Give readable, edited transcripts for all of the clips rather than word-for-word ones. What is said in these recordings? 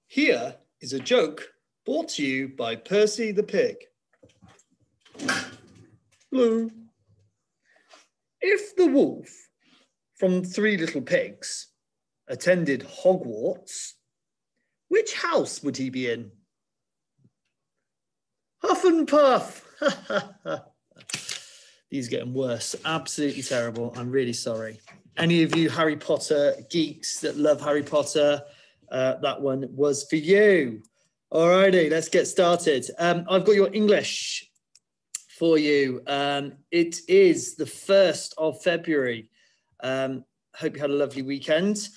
Here is a joke brought to you by Percy the Pig. Hello. If the wolf from Three Little Pigs attended Hogwarts, which house would he be in? Huff and Puff. These are getting worse. Absolutely terrible. I'm really sorry. Any of you Harry Potter geeks that love Harry Potter, that one was for you. All righty, let's get started. I've got your English for you. It is the 1st of February. Hope you had a lovely weekend.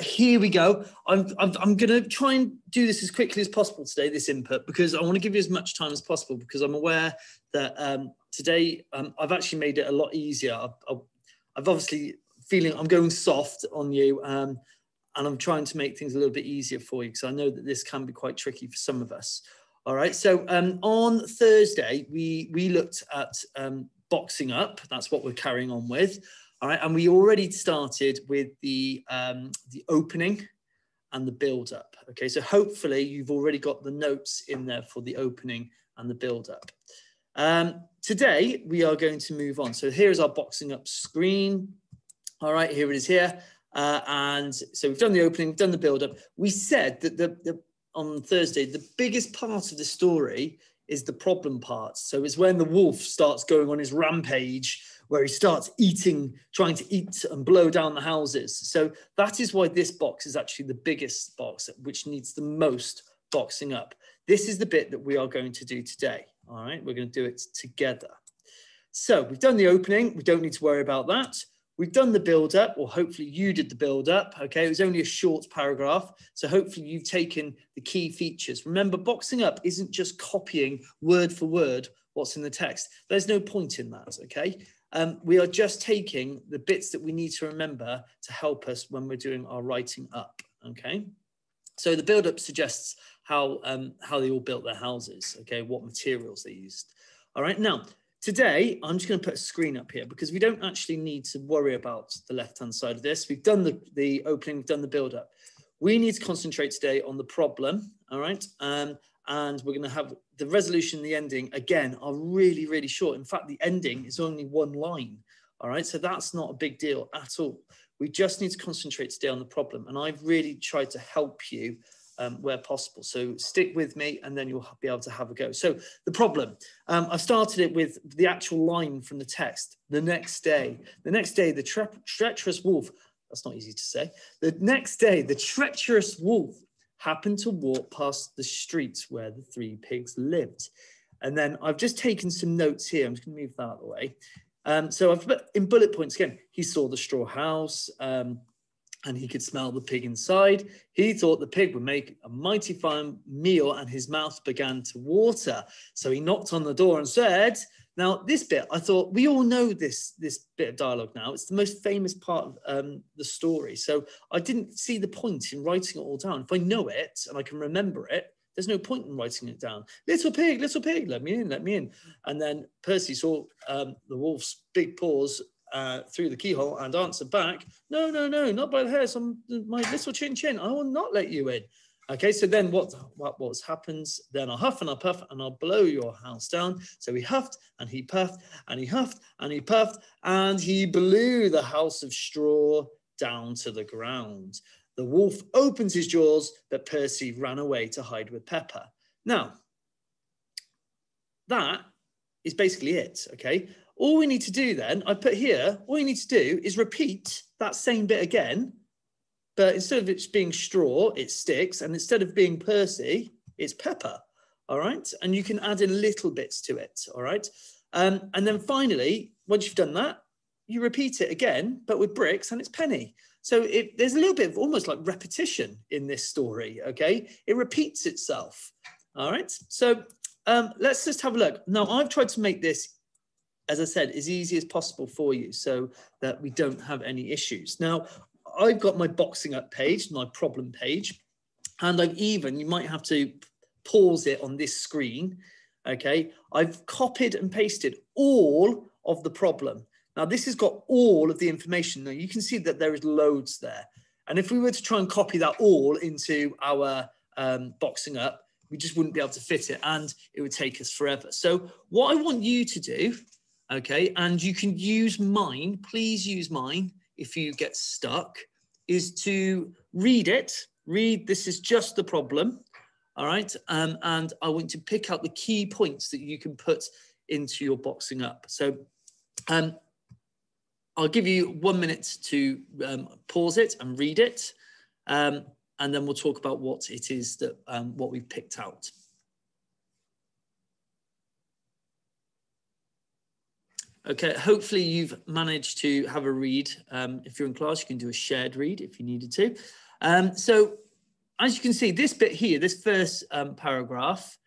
Here we go. I'm going to try and do this as quickly as possible today, this input, because I want to give you as much time as possible, because I'm aware that today I've actually made it a lot easier. I've obviously feeling I'm going soft on you, and I'm trying to make things a little bit easier for you, because I know that this can be quite tricky for some of us. All right, so on Thursday, we looked at boxing up. That's what we're carrying on with. All right, and we already started with the opening and the build-up. Okay, so hopefully you've already got the notes in there for the opening and the build-up. Today, we are going to move on. So here's our boxing up screen. All right, here it is here. And so we've done the opening, we've done the build-up. We said that on Thursday, the biggest part of the story is the problem part. So it's when the wolf starts going on his rampage, where he starts eating, trying to eat and blow down the houses. So that is why this box is actually the biggest box, which needs the most boxing up. This is the bit that we are going to do today. All right, we're going to do it together. So we've done the opening. We don't need to worry about that. We've done the build-up, or hopefully you did the build-up, okay? It was only a short paragraph, so hopefully you've taken the key features. Remember, boxing up isn't just copying word for word what's in the text. There's no point in that, okay? We are just taking the bits that we need to remember to help us when we're doing our writing up, okay? So the build-up suggests how they all built their houses, okay? What materials they used. All right, now, today, I'm just going to put a screen up here because we don't actually need to worry about the left-hand side of this. We've done the opening, we've done the build-up. We need to concentrate today on the problem, all right? And we're going to have the resolution and the ending, again, are really, really short. In fact, the ending is only one line, all right? So that's not a big deal at all. We just need to concentrate today on the problem. And I've really tried to help you where possible. So stick with me and then you'll be able to have a go. So the problem, I've started it with the actual line from the text. The next day, the treacherous wolf, that's not easy to say. The next day, the treacherous wolf happened to walk past the streets where the three pigs lived. And then I've just taken some notes here. I'm just going to move that out of the way. So I've put in bullet points again. He saw the straw house and he could smell the pig inside. He thought the pig would make a mighty fine meal and his mouth began to water. So he knocked on the door and said, now this bit, I thought we all know this bit of dialogue now. It's the most famous part of the story. So I didn't see the point in writing it all down. If I know it and I can remember it, there's no point in writing it down. Little pig, let me in, let me in. And then Percy saw the wolf's big paws through the keyhole and answered back, no, not by the hairs on my little chin. I will not let you in. Okay, so then what happens? Then I'll huff and I'll puff and I'll blow your house down. So he huffed and he puffed and he huffed and he puffed and he blew the house of straw down to the ground. The wolf opened his jaws, but Percy ran away to hide with Pepper. Now, that is basically it, okay? All we need to do then, I put here, all you need to do is repeat that same bit again, but instead of it being straw, it's sticks, and instead of being Percy, it's Pepper, all right? And you can add in little bits to it, all right? And then finally, once you've done that, you repeat it again, but with bricks, and it's Penny. So there's a little bit of almost like repetition in this story, okay? It repeats itself, all right? So let's just have a look. Now, I've tried to make this, as I said, as easy as possible for you so that we don't have any issues. Now, I've got my boxing up page, my problem page, and you might have to pause it on this screen, okay? I've copied and pasted all of the problem. Now, this has got all of the information. Now, you can see that there is loads there. And if we were to try and copy that all into our boxing up, we just wouldn't be able to fit it and it would take us forever. So what I want you to do, okay, and you can use mine, please use mine if you get stuck, is to read it. Read, this is just the problem, all right? And I want to pick out the key points that you can put into your boxing up. So I'll give you 1 minute to pause it and read it. And then we'll talk about what it is that, what we've picked out. Okay, hopefully you've managed to have a read. If you're in class, you can do a shared read if you needed to. So as you can see, this bit here, this first paragraph,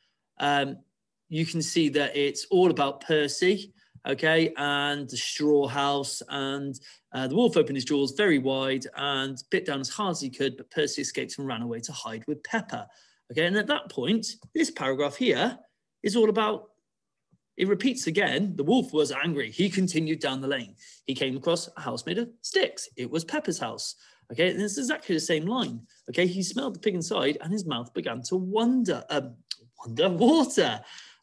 you can see that it's all about Percy, okay, and the straw house, and the wolf opened his jaws very wide and bit down as hard as he could, but Percy escaped and ran away to hide with Pepper. Okay, and at that point, this paragraph here is all about, it repeats again, the wolf was angry. He continued down the lane. He came across a house made of sticks. It was Pepper's house. Okay, and it's exactly the same line. Okay, he smelled the pig inside and his mouth began to water.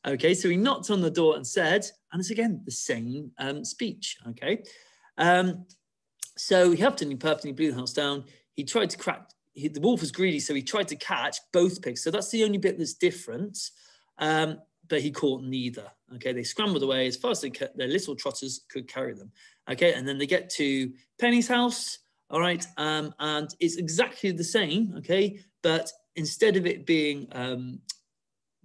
Okay, so he knocked on the door and said, and it's again the same speech. Okay, so he huffed and he puffed and he blew the house down. He tried to crack, the wolf was greedy, so he tried to catch both pigs. So that's the only bit that's different, but he caught neither. Okay, they scrambled away as fast as their little trotters could carry them. Okay, and then they get to Penny's house. All right, and it's exactly the same. Okay, but instead of it being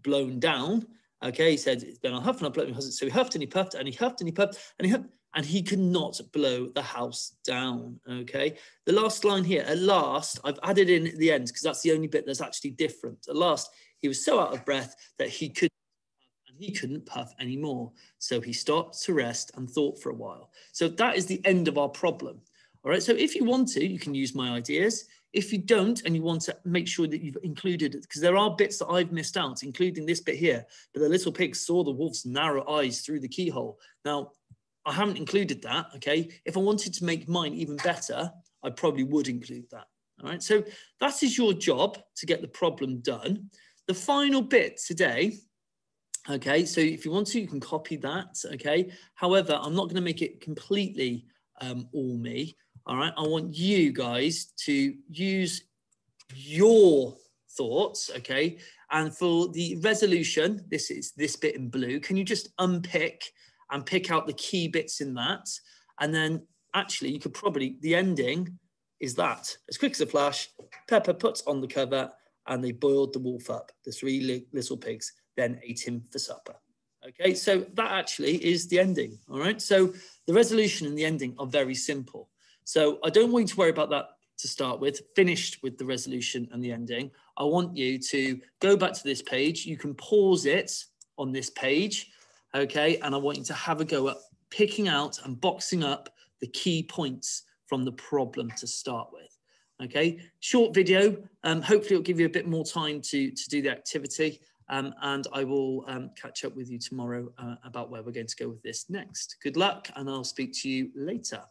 blown down, okay, he said, then I'll huff and I'll blow my husband. So he huffed and he puffed and he huffed and he puffed and he huffed, and he could not blow the house down. Okay, the last line here, at last, I've added in at the end because that's the only bit that's actually different. At last, he was so out of breath that he couldn't puff anymore. So he stopped to rest and thought for a while. So that is the end of our problem. All right, so if you want to, you can use my ideas. If you don't, and you want to make sure that you've included it, because there are bits that I've missed out, including this bit here, but the little pig saw the wolf's narrow eyes through the keyhole. Now, I haven't included that, okay? If I wanted to make mine even better, I probably would include that. All right, so that is your job to get the problem done. The final bit today, okay, so if you want to, you can copy that, okay? However, I'm not going to make it completely all me. All right, I want you guys to use your thoughts, okay? And for the resolution, this is this bit in blue. Can you just unpick and pick out the key bits in that? And then actually you could probably, the ending is that. As quick as a flash, Pepper puts on the cover and they boiled the wolf up. The three little pigs then ate him for supper. Okay, so that actually is the ending, all right? So the resolution and the ending are very simple. So I don't want you to worry about that to start with, finished with the resolution and the ending. I want you to go back to this page. You can pause it on this page, okay? And I want you to have a go at picking out and boxing up the key points from the problem to start with, okay? Short video, hopefully it'll give you a bit more time to do the activity. And I will catch up with you tomorrow about where we're going to go with this next. Good luck, and I'll speak to you later.